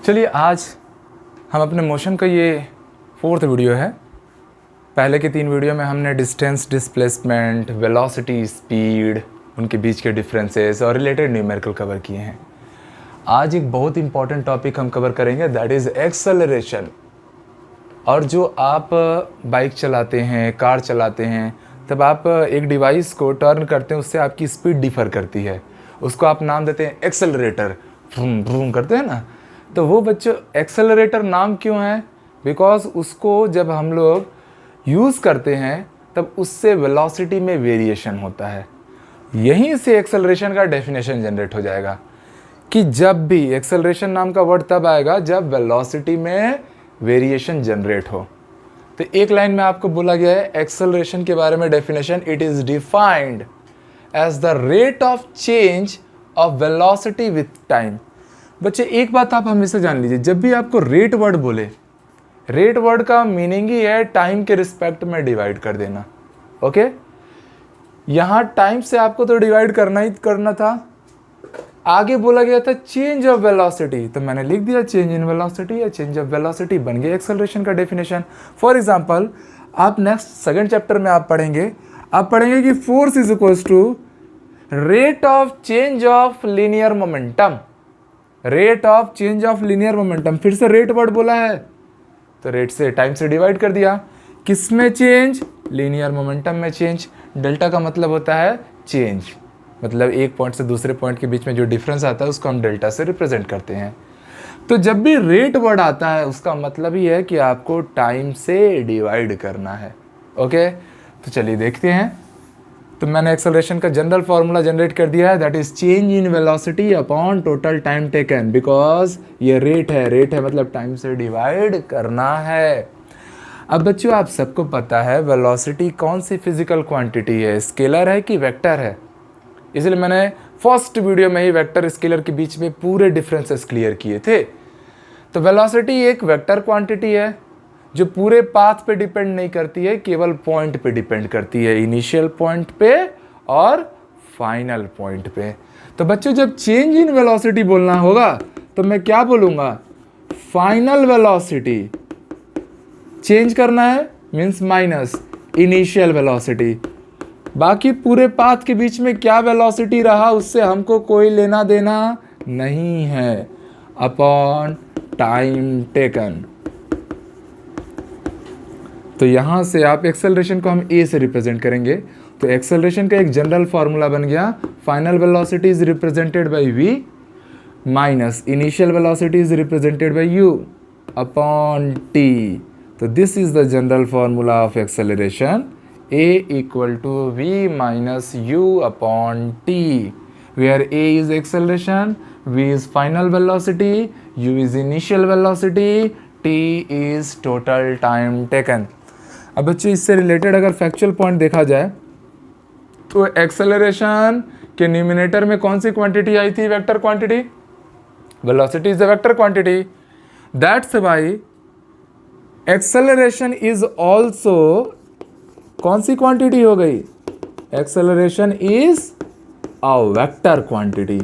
चलिए आज हम अपने मोशन का ये 4th वीडियो है। पहले के 3 वीडियो में हमने डिस्टेंस, डिस्प्लेसमेंट, वेलोसिटी, स्पीड, उनके बीच के डिफरेंसेस और रिलेटेड न्यूमेरिकल कवर किए हैं। आज एक बहुत इंपॉर्टेंट टॉपिक हम कवर करेंगे, दैट इज़ एक्सेलरेशन। और जो आप बाइक चलाते हैं, कार चलाते हैं, तब आप एक डिवाइस को टर्न करते हैं, उससे आपकी स्पीड डिफ़र करती है। उसको आप नाम देते हैं एक्सेलरेटर, भ्रूम भ्रूम करते हैं ना। तो वो बच्चों एक्सेलरेटर नाम क्यों है? बिकॉज उसको जब हम लोग यूज़ करते हैं तब उससे वेलोसिटी में वेरिएशन होता है। यहीं से एक्सेलरेशन का डेफिनेशन जनरेट हो जाएगा कि जब भी एक्सेलरेशन नाम का वर्ड तब आएगा जब वेलोसिटी में वेरिएशन जनरेट हो। तो एक लाइन में आपको बोला गया है एक्सेलरेशन के बारे में definition, it is defined as the rate of change of velocity with time. बच्चे एक बात आप हमेशा जान लीजिए, जब भी आपको रेट वर्ड बोले, रेट वर्ड का मीनिंग ही है टाइम के रिस्पेक्ट में डिवाइड कर देना। ओके, यहाँ टाइम से आपको तो डिवाइड करना ही करना था। आगे बोला गया था चेंज ऑफ वेलोसिटी, तो मैंने लिख दिया चेंज इन वेलोसिटी या चेंज ऑफ वेलोसिटी, बन गया एक्सेलरेशन का डेफिनेशन। फॉर एग्जांपल आप नेक्स्ट 2nd चैप्टर में आप पढ़ेंगे कि force is equals to rate of change of linear momentum. Rate of change of linear momentum, फिर से रेट वर्ड बोला है तो रेट से टाइम से डिवाइड कर दिया। किस में चेंज? लीनियर मोमेंटम में चेंज। डेल्टा का मतलब होता है चेंज, मतलब एक पॉइंट से दूसरे पॉइंट के बीच में जो डिफरेंस आता है उसको हम डेल्टा से रिप्रेजेंट करते हैं। तो जब भी रेट वर्ड आता है उसका मतलब ही है कि आपको टाइम से डिवाइड करना है। ओके, तो चलिए देखते हैं। तो मैंने एक्सेलरेशन का जनरल फार्मूला जनरेट कर दिया है, that is change in velocity upon total time taken. Because ये रेट है मतलब टाइम से डिवाइड करना है। अब बच्चों आप सबको पता है वेलोसिटी कौन सी फिजिकल क्वांटिटी है, स्केलर है कि वेक्टर है। इसलिए मैंने फर्स्ट वीडियो में ही वेक्टर स्केलर के बीच में पूरे डिफरेंसेस क्लियर किए थे। तो वेलोसिटी एक वेक्टर क्वांटिटी है जो पूरे पाथ पे डिपेंड नहीं करती है, केवल पॉइंट पे डिपेंड करती है, इनिशियल पॉइंट पे और फाइनल पॉइंट पे। तो बच्चों जब चेंज इन वेलोसिटी बोलना होगा तो मैं क्या बोलूँगा? Final velocity. चेंज करना है मीन्स माइनस इनिशियल वेलोसिटी। बाकी पूरे पाथ के बीच में क्या वेलोसिटी रहा उससे हमको कोई लेना देना नहीं है, अपॉन टाइम टेकन। तो यहाँ से आप एक्सेलरेशन को हम ए से रिप्रेजेंट करेंगे। तो एक्सेलरेशन का एक जनरल फार्मूला बन गया, final velocity is represented by v minus initial velocity is represented by u upon t। तो this is the general formula of acceleration, a equal to v minus u upon t, where a is acceleration, v is final velocity, u is initial velocity, t is total time taken। अब बच्चों इससे related अगर factual point देखा जाए तो acceleration के numerator में कौन सी क्वांटिटी आई थी? Vector quantity. Velocity is the vector quantity, that's why acceleration is also कौन सी क्वांटिटी हो गई? Acceleration is a vector quantity.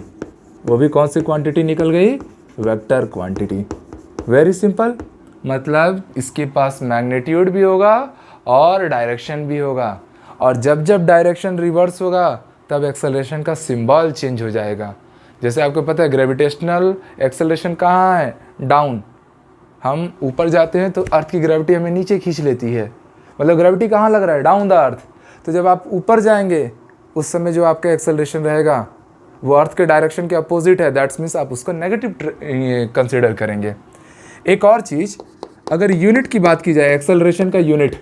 वो भी कौन सी क्वांटिटी निकल गई? Vector quantity. वेरी सिंपल, मतलब इसके पास मैग्नीट्यूड भी होगा और डायरेक्शन भी होगा, और जब जब डायरेक्शन रिवर्स होगा तब एक्सेलरेशन का सिंबल चेंज हो जाएगा। जैसे आपको पता है ग्रेविटेशनल एक्सेलरेशन कहाँ है? डाउन। हम ऊपर जाते हैं तो अर्थ की ग्रेविटी हमें नीचे खींच लेती है, मतलब ग्रेविटी कहाँ लग रहा है? Down the earth. तो जब आप ऊपर जाएंगे उस समय जो आपका एक्सेलरेशन रहेगा वो अर्थ के डायरेक्शन के अपोजिट है, दैट्स मीन्स आप उसको नेगेटिव कंसिडर करेंगे। एक और चीज़, अगर यूनिट की बात की जाए एक्सेलरेशन का यूनिट,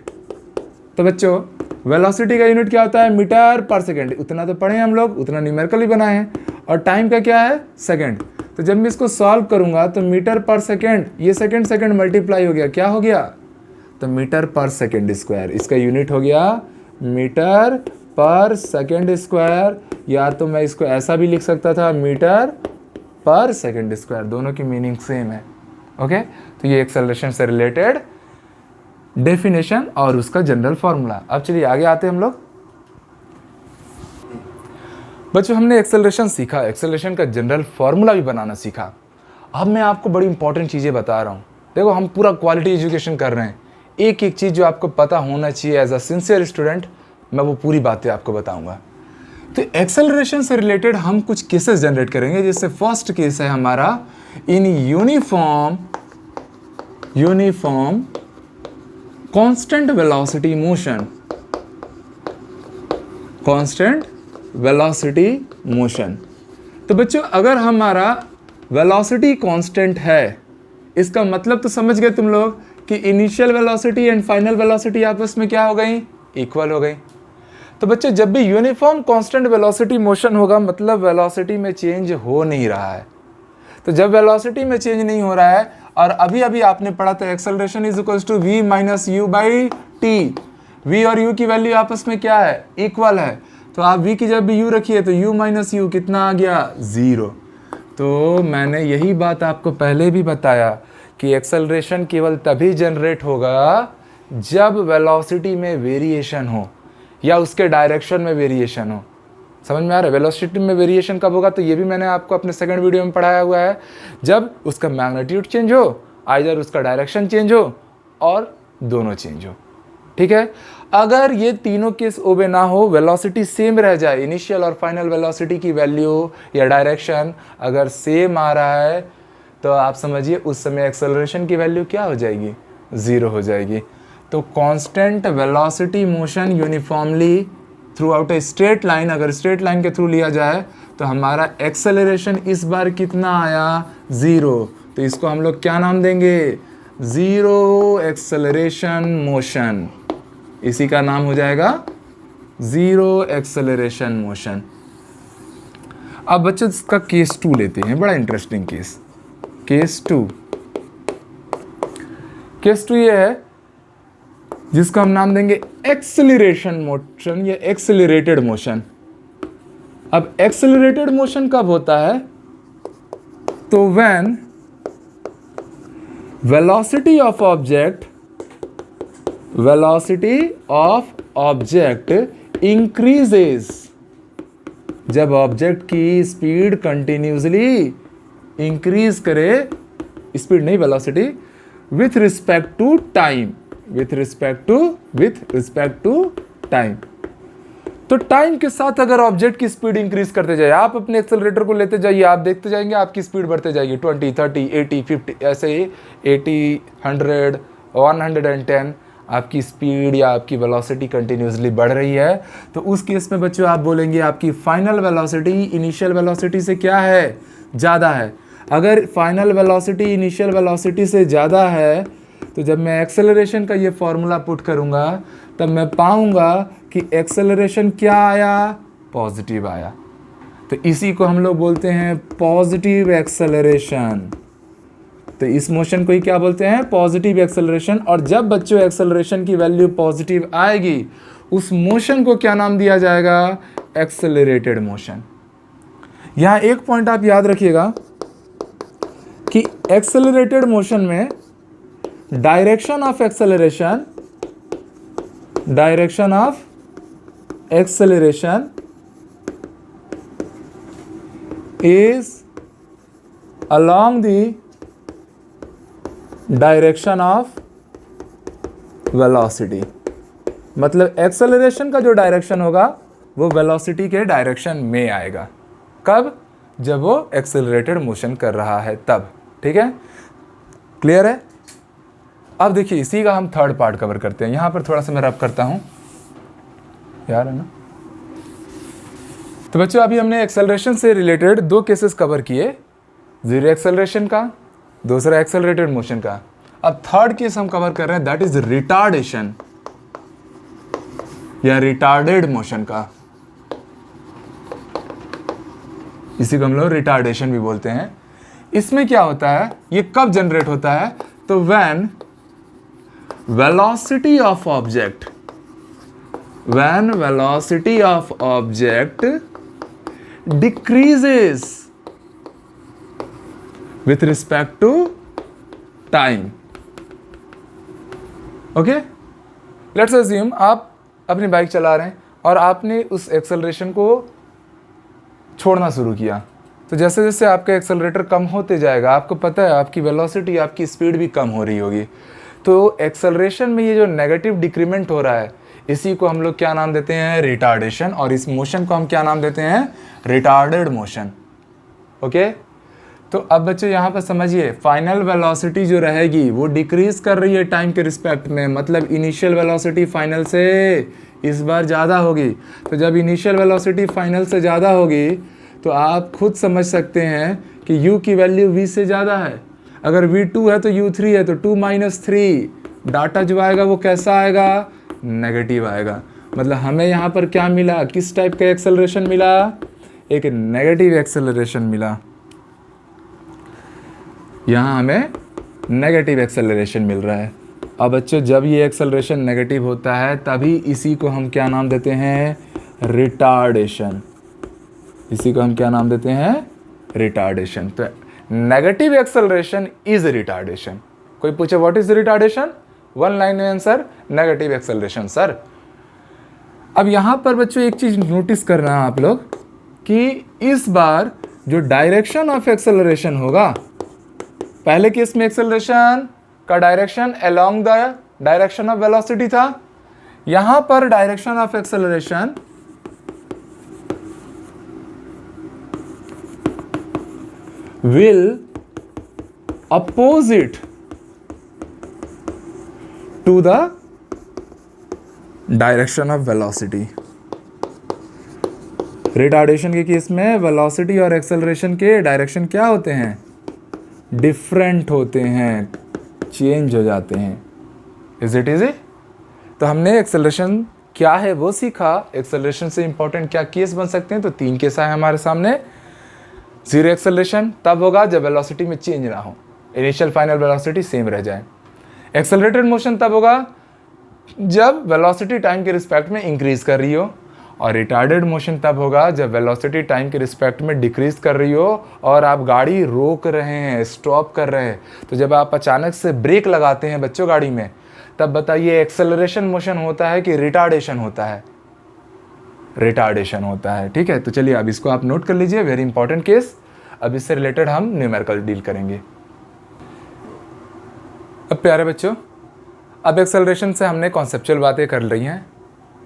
तो बच्चों वेलोसिटी का यूनिट क्या होता है? Metre per second. उतना तो पढ़े हम लोग, उतना न्यूमेरिकल ही बनाए हैं। और टाइम का क्या है? सेकेंड। तो जब मैं इसको सॉल्व करूंगा तो मीटर पर सेकेंड, ये सेकेंड मल्टीप्लाई हो गया, क्या हो गया? तो मीटर पर सेकेंड स्क्वायर, इसका यूनिट हो गया मीटर पर सेकेंड स्क्वायर। या तो मैं इसको ऐसा भी लिख सकता था, मीटर पर सेकेंड स्क्वायर, दोनों की मीनिंग सेम है। ओके, तो ये एक्सेलरेशन से रिलेटेड डेफिनेशन और उसका जनरल फार्मूला। अब चलिए आगे आते हैं हम लोग। बच्चों हमने एक्सेलरेशन सीखा, एक्सेलरेशन का जनरल फार्मूला भी बनाना सीखा। अब मैं आपको बड़ी इंपॉर्टेंट चीज़ें बता रहा हूँ। देखो, हम पूरा क्वालिटी एजुकेशन कर रहे हैं, एक एक चीज़ जो आपको पता होना चाहिए एज अ सिंसियर स्टूडेंट, मैं वो पूरी बातें आपको बताऊंगा। तो एक्सेलरेशन से रिलेटेड हम कुछ केसेस जनरेट करेंगे, जिससे फर्स्ट केस है हमारा in uniform constant velocity motion. Constant velocity motion. तो बच्चों, अगर हमारा वेलोसिटी कांस्टेंट है, इसका मतलब तो समझ गए तुम लोग कि initial velocity and final velocity आपस में क्या हो गई? इक्वल हो गई। तो बच्चों, जब भी यूनिफॉर्म कांस्टेंट वेलोसिटी मोशन होगा, मतलब वेलोसिटी में चेंज हो नहीं रहा है। तो जब वेलोसिटी में चेंज नहीं हो रहा है, और अभी अभी आपने पढ़ा था acceleration is equal to v minus u by t. v और u की वैल्यू आपस में क्या है? इक्वल है। तो आप v की जब भी u रखिए तो u माइनस यू कितना आ गया? 0। तो मैंने यही बात आपको पहले भी बताया कि एक्सेलरेशन केवल तभी जनरेट होगा जब वेलोसिटी में वेरिएशन हो या उसके डायरेक्शन में वेरिएशन हो। समझ में आ रहा है? वेलोसिटी में वेरिएशन कब होगा? तो ये भी मैंने आपको अपने सेकंड वीडियो में पढ़ाया हुआ है, जब उसका मैग्नीट्यूड चेंज हो, आइदर उसका डायरेक्शन चेंज हो और दोनों चेंज हो। ठीक है? अगर ये तीनों केस ओबे ना हो, वेलोसिटी सेम रह जाए, इनिशियल और फाइनल वेलोसिटी की वैल्यू या डायरेक्शन अगर सेम आ रहा है, तो आप समझिए उस समय एक्सेलरेशन की वैल्यू क्या हो जाएगी? 0 हो जाएगी। तो constant velocity motion uniformly through out a straight line, अगर स्ट्रेट लाइन के थ्रू लिया जाए तो हमारा एक्सेलरेशन इस बार कितना आया? 0। तो इसको हम लोग क्या नाम देंगे? Zero acceleration motion. इसी का नाम हो जाएगा ज़ीरो एक्सेलरेशन मोशन। अब बच्चों, इसका केस 2 लेते हैं, बड़ा इंटरेस्टिंग केस। केस 2 ये है जिसका हम नाम देंगे एक्सेलरेशन मोशन या एक्सेलरेटेड मोशन। अब एक्सेलरेटेड मोशन कब होता है? तो when velocity of object increases, जब ऑब्जेक्ट की स्पीड कंटिन्यूसली इंक्रीज करे, स्पीड नहीं velocity, with respect to time, with respect to time. तो टाइम के साथ अगर ऑब्जेक्ट की स्पीड इंक्रीज करते जाए, आप अपने एक्सेलरेटर को लेते जाइए, आप देखते जाएंगे आपकी स्पीड बढ़ते जाएगी, 20, 30, 80, 50, ऐसे ही 80, 100, 110 आपकी स्पीड या आपकी वेलोसिटी कंटिन्यूसली बढ़ रही है। तो उस केस में बच्चों आप बोलेंगे आपकी फाइनल वेलोसिटी इनिशियल वेलोसिटी से क्या है? ज़्यादा है। अगर फाइनल वेलोसिटी इनिशियल वेलोसिटी से ज़्यादा है, तो जब मैं एक्सेलरेशन का ये फॉर्मूला पुट करूँगा, तब मैं पाऊँगा कि एक्सेलरेशन क्या आया? पॉजिटिव आया। तो इसी को हम लोग बोलते हैं पॉजिटिव एक्सेलरेशन। तो इस मोशन को ही क्या बोलते हैं? Positive acceleration. और जब बच्चों एक्सेलरेशन की वैल्यू पॉजिटिव आएगी, उस मोशन को क्या नाम दिया जाएगा? Accelerated motion. यहाँ एक पॉइंट आप याद रखिएगा कि एक्सेलरेटेड मोशन में direction of acceleration is along the direction of velocity। मतलब एक्सेलरेशन का जो डायरेक्शन होगा वो वेलोसिटी के डायरेक्शन में आएगा। कब? जब वो एक्सेलरेटेड मोशन कर रहा है तब। ठीक है? क्लियर है? अब देखिए, इसी का हम थर्ड पार्ट कवर करते हैं। यहां पर थोड़ा सा मैं रब करता हूं, यार है ना। तो बच्चों, अभी हमने एक्सेलरेशन से रिलेटेड 2 केसेस कवर किए, जीरो एक्सेलरेशन का, दूसरा एक्सेलरेटेड मोशन का। अब थर्ड केस हम कवर कर रहे हैं, दैट इज रिटार्डेशन या रिटार्डेड मोशन का। इसी को हम लोग रिटार्डेशन भी बोलते हैं। इसमें क्या होता है? ये कब जनरेट होता है? तो when velocity of object decreases with respect to time। Okay, let's assume आप अपनी बाइक चला रहे हैं और आपने उस एक्सेलरेशन को छोड़ना शुरू किया, तो जैसे जैसे आपका एक्सेलरेटर कम होते जाएगा, आपको पता है आपकी वेलोसिटी, आपकी स्पीड भी कम हो रही होगी। तो एक्सेलरेशन में ये जो नेगेटिव डिक्रीमेंट हो रहा है, इसी को हम लोग क्या नाम देते हैं? रिटार्डेशन। और इस मोशन को हम क्या नाम देते हैं? Retarded motion. ओके, तो अब बच्चों यहाँ पर समझिए, फाइनल वेलोसिटी जो रहेगी वो डिक्रीज कर रही है टाइम के रिस्पेक्ट में, मतलब इनिशियल वेलोसिटी फाइनल से इस बार ज़्यादा होगी। तो जब इनिशियल वेलोसिटी फाइनल से ज़्यादा होगी तो आप खुद समझ सकते हैं कि u की वैल्यू v से ज़्यादा है। अगर v2 है तो u3 है, तो 2 - 3 डाटा जो आएगा वो कैसा आएगा? नेगेटिव आएगा। मतलब हमें यहाँ पर क्या मिला? किस टाइप का एक्सेलरेशन मिला? एक नेगेटिव एक्सेलरेशन मिला। यहाँ हमें नेगेटिव एक्सेलरेशन मिल रहा है। अब बच्चों जब ये एक्सेलरेशन नेगेटिव होता है तभी इसी को हम क्या नाम देते हैं? रिटार्डेशन। इसी को हम क्या नाम देते हैं? रिटार्डेशन। तो नेगेटिव एक्सेलरेशन इज रिटार्डेशन। कोई पूछे what is retardation? One line में आंसर, नेगेटिव एक्सेलरेशन सर। अब यहाँ पर बच्चों एक चीज नोटिस करना है आप लोग कि इस बार जो डायरेक्शन ऑफ एक्सेलरेशन होगा, पहले केस में एक्सेलरेशन का direction along the direction of velocity था। यहां पर direction of acceleration will opposite to the direction of velocity। Retardation के केस में वेलोसिटी और एक्सेलरेशन के डायरेक्शन क्या होते हैं? डिफरेंट होते हैं, चेंज हो जाते हैं। Is it easy? तो हमने एक्सेलरेशन क्या है वो सीखा। एक्सेलरेशन से इंपॉर्टेंट क्या केस बन सकते हैं? तो 3 केस आए हमारे सामने। जीरो एक्सेलरेशन तब होगा जब वेलोसिटी में चेंज ना हो, इनिशियल फाइनल वेलोसिटी सेम रह जाए। एक्सेलरेटेड मोशन तब होगा जब वेलोसिटी टाइम के रिस्पेक्ट में इंक्रीज कर रही हो, और रिटार्डेड मोशन तब होगा जब वेलोसिटी टाइम के रिस्पेक्ट में डिक्रीज कर रही हो और आप गाड़ी रोक रहे हैं, स्टॉप कर रहे हैं। तो जब आप अचानक से ब्रेक लगाते हैं बच्चों गाड़ी में, तब बताइए एक्सेलरेशन मोशन होता है कि रिटार्डेशन होता है? रिटार्डेशन होता है। ठीक है, तो चलिए अब इसको आप नोट कर लीजिए, वेरी इंपॉर्टेंट केस। अब इससे रिलेटेड हम न्यूमेरिकल डील करेंगे। अब प्यारे बच्चों, अब एक्सेलरेशन से हमने कॉन्सेप्चुअल बातें कर रही हैं,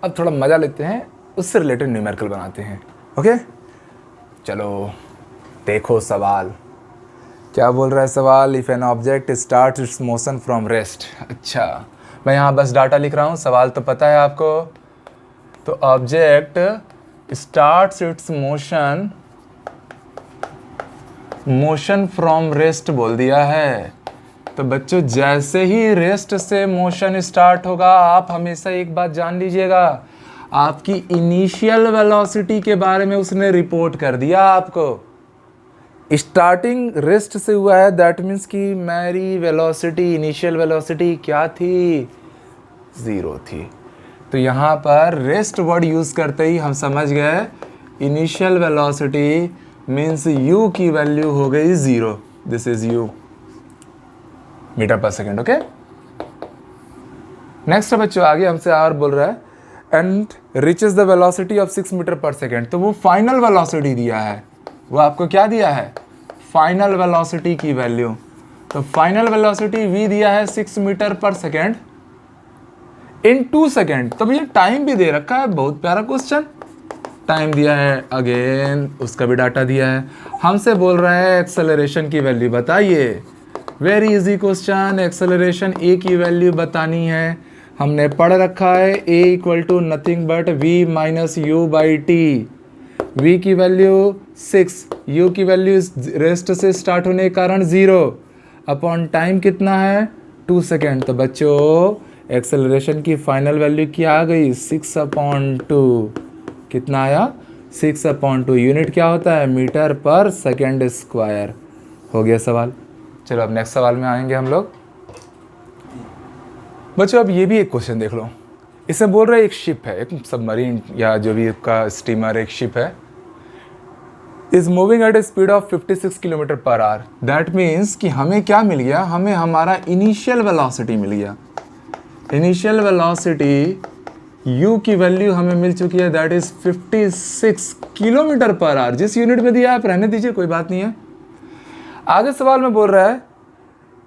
अब थोड़ा मज़ा लेते हैं, उससे रिलेटेड न्यूमेरिकल बनाते हैं। ओके, चलो देखो सवाल क्या बोल रहा है। सवाल, if an object start it's motion from rest. अच्छा, मैं यहाँ बस डाटा लिख रहा हूँ, सवाल तो पता है आपको। तो object starts it's motion from rest बोल दिया है। तो बच्चों जैसे ही रेस्ट से मोशन स्टार्ट होगा, आप हमेशा एक बात जान लीजिएगा, आपकी इनिशियल वेलोसिटी के बारे में उसने रिपोर्ट कर दिया आपको। स्टार्टिंग रेस्ट से हुआ है, दैट मीन्स कि मेरी वेलोसिटी, इनिशियल वेलोसिटी क्या थी? 0 थी। तो यहाँ पर रेस्ट वर्ड यूज़ करते ही हम समझ गए इनिशियल वेलोसिटी मीन्स u की वैल्यू हो गई 0। This is u, metre per second. Okay, next बच्चों आगे हमसे और बोल रहा है and reaches the velocity of 6 metre per second. तो वो फाइनल वेलोसिटी दिया है, वो आपको क्या दिया है? फाइनल वेलोसिटी की वैल्यू। तो फाइनल वेलोसिटी v दिया है 6 मीटर पर सेकेंड इन 2 सेकेंड। तो भैया टाइम भी दे रखा है, बहुत प्यारा क्वेश्चन। टाइम दिया है, अगेन उसका भी डाटा दिया है। हमसे बोल रहा है एक्सेलरेशन की वैल्यू बताइए। Very easy question, acceleration a की वैल्यू बतानी है। हमने पढ़ रखा है a equal to nothing but v minus u by t. v की वैल्यू 6, u की वैल्यू रेस्ट से स्टार्ट होने के कारण 0 अपॉन टाइम कितना है? 2 सेकेंड। तो बच्चों एक्सेलरेशन की फाइनल वैल्यू क्या आ गई? 6/2। कितना आया? 6/2। यूनिट क्या होता है? Metre per second square. हो गया सवाल। चलो अब नेक्स्ट सवाल में आएंगे हम लोग। बच्चों अब ये भी एक क्वेश्चन देख लो। इसमें बोल रहा है एक शिप है, एक सबमरीन या जो भी का स्टीमर, एक शिप है, is moving at A speed of 56 kilometre per hour. That means कि हमें क्या मिल गया? हमें हमारा इनिशियल वेलोसिटी मिल गया। इनिशियल वेलोसिटी u की वैल्यू हमें मिल चुकी है, that is 56 kilometre per hour. जिस यूनिट में दिया आप रहने दीजिए, कोई बात नहीं है। आगे सवाल में बोल रहा है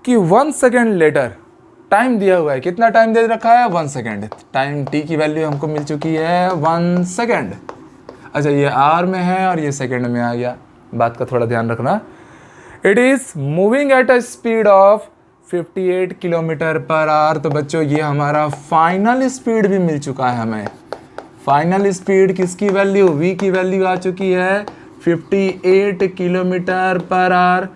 कि 1 सेकेंड लेटर, टाइम दिया हुआ है, कितना टाइम दे रखा है 1 सेकेंड। टाइम t की वैल्यू हमको मिल चुकी है 1 सेकेंड। अच्छा, ये आर में है और ये सेकेंड में आ गया, बात का थोड़ा ध्यान रखना। It is moving at a speed of 58 kilometre per hour. तो बच्चों ये हमारा फाइनल स्पीड भी मिल चुका है हमें। फाइनल स्पीड किसकी वैल्यू, v की वैल्यू आ चुकी है 58 किलोमीटर पर आवर।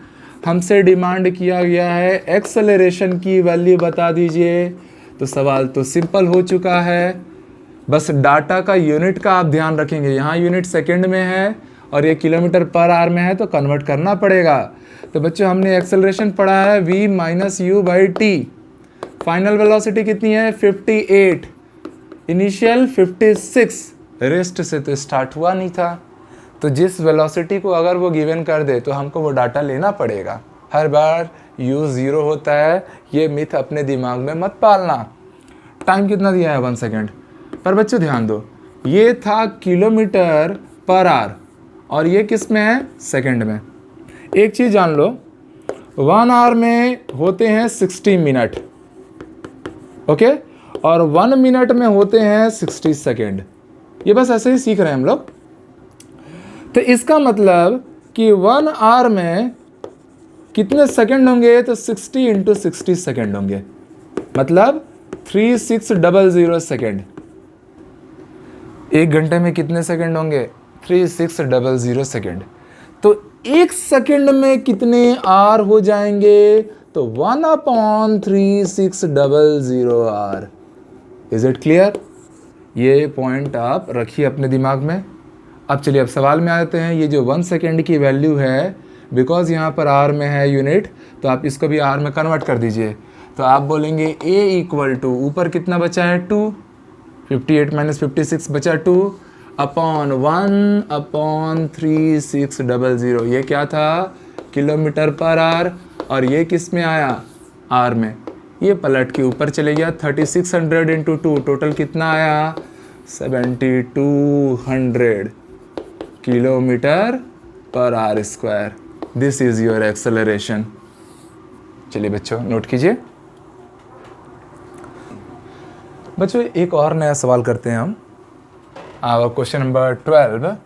हमसे डिमांड किया गया है एक्सेलरेशन की वैल्यू बता दीजिए। तो सवाल तो सिंपल हो चुका है, बस डाटा का यूनिट का आप ध्यान रखेंगे। यहाँ यूनिट सेकंड में है और ये किलोमीटर पर आवर में है, तो कन्वर्ट करना पड़ेगा। तो बच्चों हमने एक्सेलरेशन पढ़ा है v minus u by T. Final velocity कितनी है 58, इनिशियल 56, रेस्ट से तो स्टार्ट हुआ नहीं था। तो जिस वेलोसिटी को अगर वो गिवन कर दे तो हमको वो डाटा लेना पड़ेगा। हर बार u 0 होता है, ये मिथ अपने दिमाग में मत पालना। टाइम कितना दिया है 1 सेकेंड, पर बच्चों ध्यान दो, ये था किलोमीटर पर आवर और ये किस में है सेकंड में। एक चीज़ जान लो, 1 आवर में होते हैं 60 मिनट, ओके, और 1 मिनट में होते हैं 60 सेकेंड। ये बस ऐसे ही सीख रहे हैं हम लोग। तो इसका मतलब कि 1 आवर में कितने सेकंड होंगे, तो 60 इंटू 60 सेकेंड होंगे, मतलब 3600 सेकेंड। एक घंटे में कितने सेकंड होंगे 3600 सेकंड। तो एक सेकंड में कितने आर हो जाएंगे, तो 1/3600 आर। Is it clear? ये पॉइंट आप रखिए अपने दिमाग में। अब चलिए अब सवाल में आते हैं। ये जो 1 सेकेंड की वैल्यू है, बिकॉज यहाँ पर आर में है यूनिट, तो आप इसको भी आर में कन्वर्ट कर दीजिए। तो आप बोलेंगे a इक्वल टू, ऊपर कितना बचा है 2, 58 माइनस 56 बचा 2 अपॉन 1/3600। ये क्या था किलोमीटर पर आवर, और ये किस में आया आर में। ये पलट के ऊपर चले गया, 3600 इंटू 2, टोटल कितना आया 7200 kilometre per hour square. This is your acceleration. चलिए बच्चों नोट कीजिए। बच्चों एक और नया सवाल करते हैं हम। क्वेश्चन नंबर 12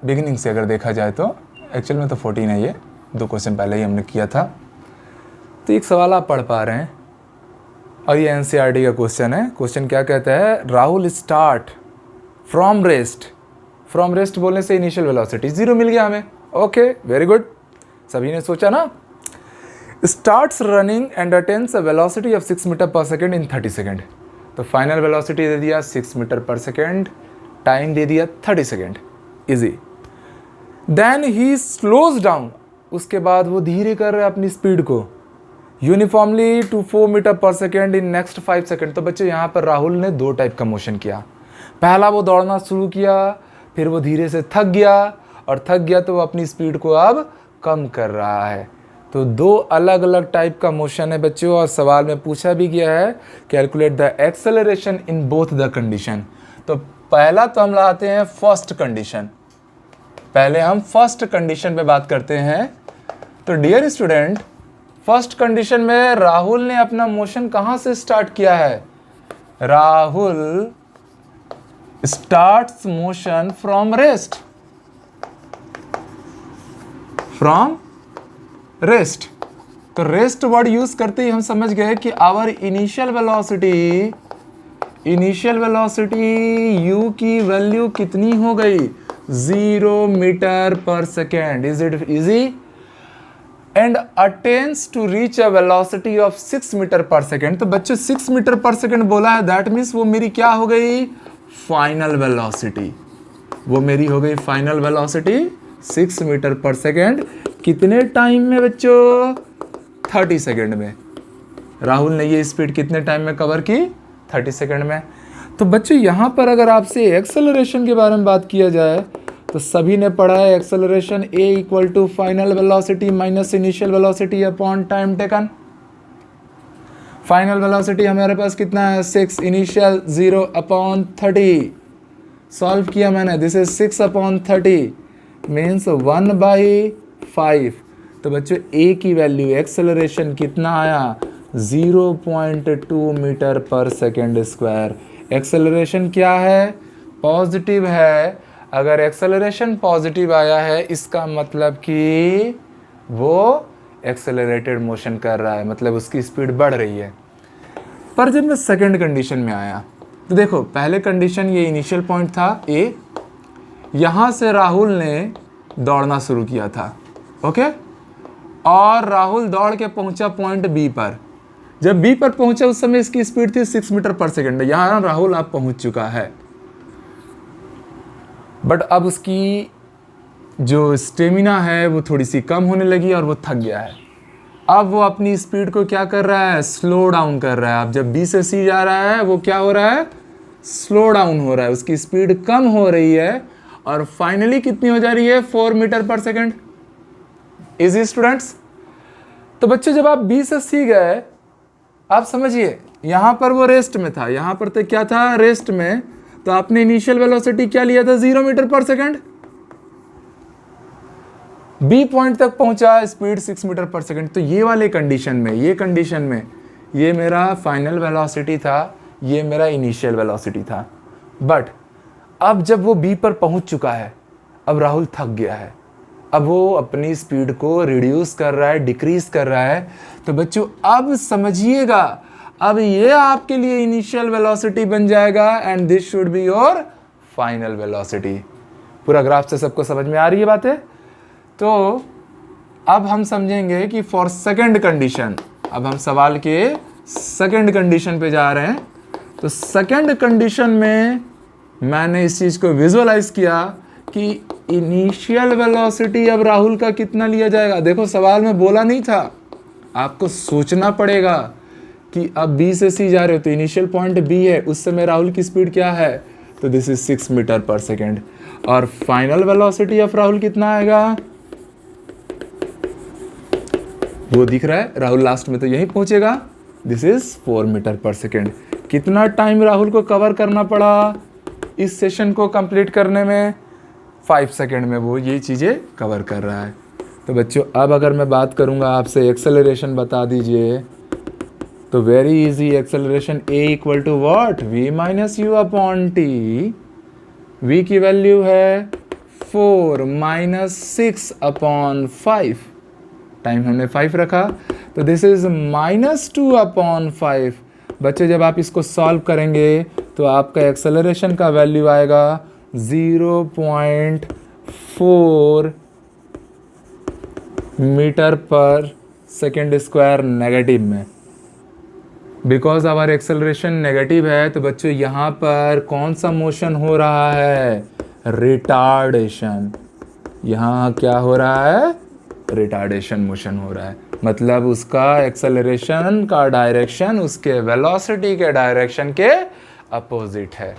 बिगिनिंग से अगर देखा जाए तो एक्चुअल में तो 14 है, ये 2 क्वेश्चन पहले ही हमने किया था। तो एक सवाल आप पढ़ पा रहे हैं और ये एनसीईआरटी का क्वेश्चन है। क्वेश्चन क्या कहता है, Rahul start from rest. From rest बोलने से इनिशियल वेलोसिटी 0 मिल गया हमें। ओके वेरी गुड, सभी ने सोचा ना। Starts running and attains a velocity of 6 metre per second in 30 second. तो फाइनल वेलोसिटी दे दिया 6 मीटर पर सेकेंड, टाइम दे दिया 30 second, easy. Then he slows down, उसके बाद वो धीरे कर रहे अपनी स्पीड को uniformly to 4 metre per second in next 5 second. तो बच्चों यहाँ पर राहुल ने 2 टाइप का मोशन किया। पहला वो दौड़ना शुरू किया, फिर वो धीरे से थक गया, और थक गया तो वो अपनी स्पीड को अब कम कर रहा है। तो 2 अलग अलग टाइप का मोशन है बच्चों, और सवाल में पूछा भी गया है calculate the acceleration in both the condition. तो पहला तो हम लाते हैं फर्स्ट कंडीशन। पहले हम फर्स्ट कंडीशन पे बात करते हैं। तो डियर स्टूडेंट, फर्स्ट कंडीशन में राहुल ने अपना मोशन कहां से स्टार्ट किया है। Rahul starts motion from rest. From rest, तो रेस्ट वर्ड यूज करते ही हम समझ गए कि आवर इनिशियल वेलोसिटी u की वैल्यू कितनी हो गई 0 metre per second. Is it easy? And attains to reach a velocity of 6 metre per second. तो बच्चों 6 मीटर पर सेकेंड बोला है, दैट मीन्स वो मेरी क्या हो गई फाइनल वेलोसिटी। वो मेरी हो गई final velocity 6 metre per second. कितने टाइम में बच्चों 30 सेकेंड में। राहुल ने ये स्पीड कितने टाइम में कवर की 30 सेकेंड में। तो बच्चों यहाँ पर अगर आपसे एक्सेलरेशन के बारे में बात किया जाए तो सभी ने पढ़ा है acceleration a equal to final velocity minus initial velocity upon time taken. Final velocity हमारे पास कितना है 6, इनिशियल 0/30, सॉल्व किया मैंने, दिस इज 6/30 मीन्स 1/5। तो बच्चों ए की वैल्यू एक्सेलरेशन कितना आया 0.2 metre per second square. Acceleration क्या है, पॉजिटिव है। अगर एक्सेलरेशन पॉजिटिव आया है इसका मतलब कि वो एक्सेलरेटेड मोशन कर रहा है, मतलब उसकी स्पीड बढ़ रही है। पर जब मैं सेकंड कंडीशन में आया तो देखो, पहले कंडीशन ये इनिशियल पॉइंट था ए, यहाँ से राहुल ने दौड़ना शुरू किया था, ओके, और राहुल दौड़ के पहुंचा पॉइंट बी पर। जब बी पर पहुंचा उस समय इसकी स्पीड थी 6 मीटर पर सेकेंड। यहाँ राहुल अब पहुंच चुका है, बट अब उसकी जो स्टेमिना है वो थोड़ी सी कम होने लगी और वो थक गया है। अब वो अपनी स्पीड को क्या कर रहा है, स्लो डाउन कर रहा है। अब जब बी से सी जा रहा है वो क्या हो रहा है, स्लो डाउन हो रहा है, उसकी स्पीड कम हो रही है और फाइनली कितनी हो जा रही है 4 metre per second. Easy students? तो बच्चे जब आप बी से सी गए, आप समझिए यहां पर वो रेस्ट में था, यहां पर तो क्या था, रेस्ट में। तो आपने इनिशियल वेलोसिटी क्या लिया था 0 metre per second. B point तक पहुंचा, स्पीड 6 मीटर पर सेकेंड। तो ये वाले कंडीशन में, ये कंडीशन में ये मेरा फाइनल वेलोसिटी था, ये मेरा इनिशियल वेलोसिटी था। बट अब जब वो बी पर पहुंच चुका है, अब राहुल थक गया है, अब वो अपनी स्पीड को रिड्यूस कर रहा है, डिक्रीज कर रहा है। तो बच्चों अब समझिएगा, अब ये आपके लिए इनिशियल वेलोसिटी बन जाएगा and this should be your final velocity. पूरा ग्राफ से सबको समझ में आ रही है बातें? तो अब हम समझेंगे कि फॉर सेकंड कंडीशन, अब हम सवाल के सेकंड कंडीशन पे जा रहे हैं। तो सेकंड कंडीशन में मैंने इस चीज को विजुअलाइज किया कि इनिशियल वेलोसिटी अब राहुल का कितना लिया जाएगा। देखो सवाल में बोला नहीं था, आपको सोचना पड़ेगा कि अब बी से सी जा रहे हो तो इनिशियल पॉइंट बी है, उस समय राहुल की स्पीड क्या है, तो this is 6 metre per second. और फाइनल वेलोसिटी ऑफ राहुल कितना आएगा, वो दिख रहा है, राहुल लास्ट में तो यहीं पहुंचेगा, this is 4 metre per second. कितना टाइम राहुल को कवर करना पड़ा इस सेशन को कंप्लीट करने में, 5 सेकेंड में वो ये चीज़ें कवर कर रहा है। तो बच्चों अब अगर मैं बात करूंगा आपसे, एक्सेलरेशन बता दीजिए, तो very easy, acceleration a equal to what, v minus u upon t. V की वैल्यू है 4 माइनस 6/5, टाइम हमने 5 रखा, तो दिस इज -2/5। बच्चे जब आप इसको सॉल्व करेंगे तो आपका एक्सेलरेशन का वैल्यू आएगा 0.4 metre per second square negative में। बिकॉज आवर एक्सेलरेशन नेगेटिव है तो बच्चों यहाँ पर कौन सा मोशन हो रहा है, रिटार्डेशन। यहाँ क्या हो रहा है, रिटार्डेशन मोशन हो रहा है, मतलब उसका एक्सेलरेशन का डायरेक्शन उसके वेलोसिटी के डायरेक्शन के अपोजिट है।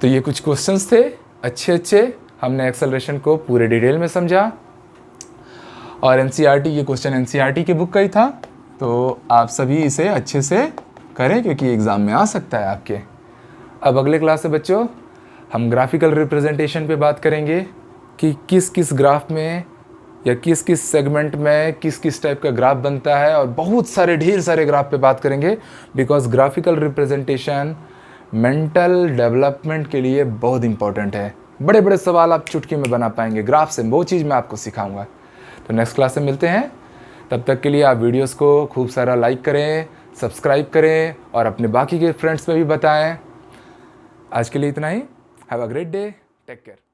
तो ये कुछ क्वेश्चंस थे अच्छे, हमने एक्सेलरेशन को पूरे डिटेल में समझा। और एनसीईआरटी, ये क्वेश्चन एनसीईआरटी की बुक का ही था, तो आप सभी इसे अच्छे से करें क्योंकि एग्ज़ाम में आ सकता है आपके। अब अगले क्लास से बच्चों हम ग्राफिकल रिप्रेजेंटेशन पे बात करेंगे कि किस किस ग्राफ में या किस किस सेगमेंट में किस किस टाइप का ग्राफ बनता है, और बहुत सारे ढेर सारे ग्राफ पे बात करेंगे। Because graphical representation mental development के लिए बहुत इंपॉर्टेंट है। बड़े बड़े सवाल आप चुटकी में बना पाएंगे ग्राफ से, वो चीज़ मैं आपको सिखाऊंगा। तो नेक्स्ट क्लास में मिलते हैं, तब तक के लिए आप वीडियोस को खूब सारा लाइक करें, सब्सक्राइब करें और अपने बाकी के फ्रेंड्स में भी बताएं। आज के लिए इतना ही। Have a great day, take care.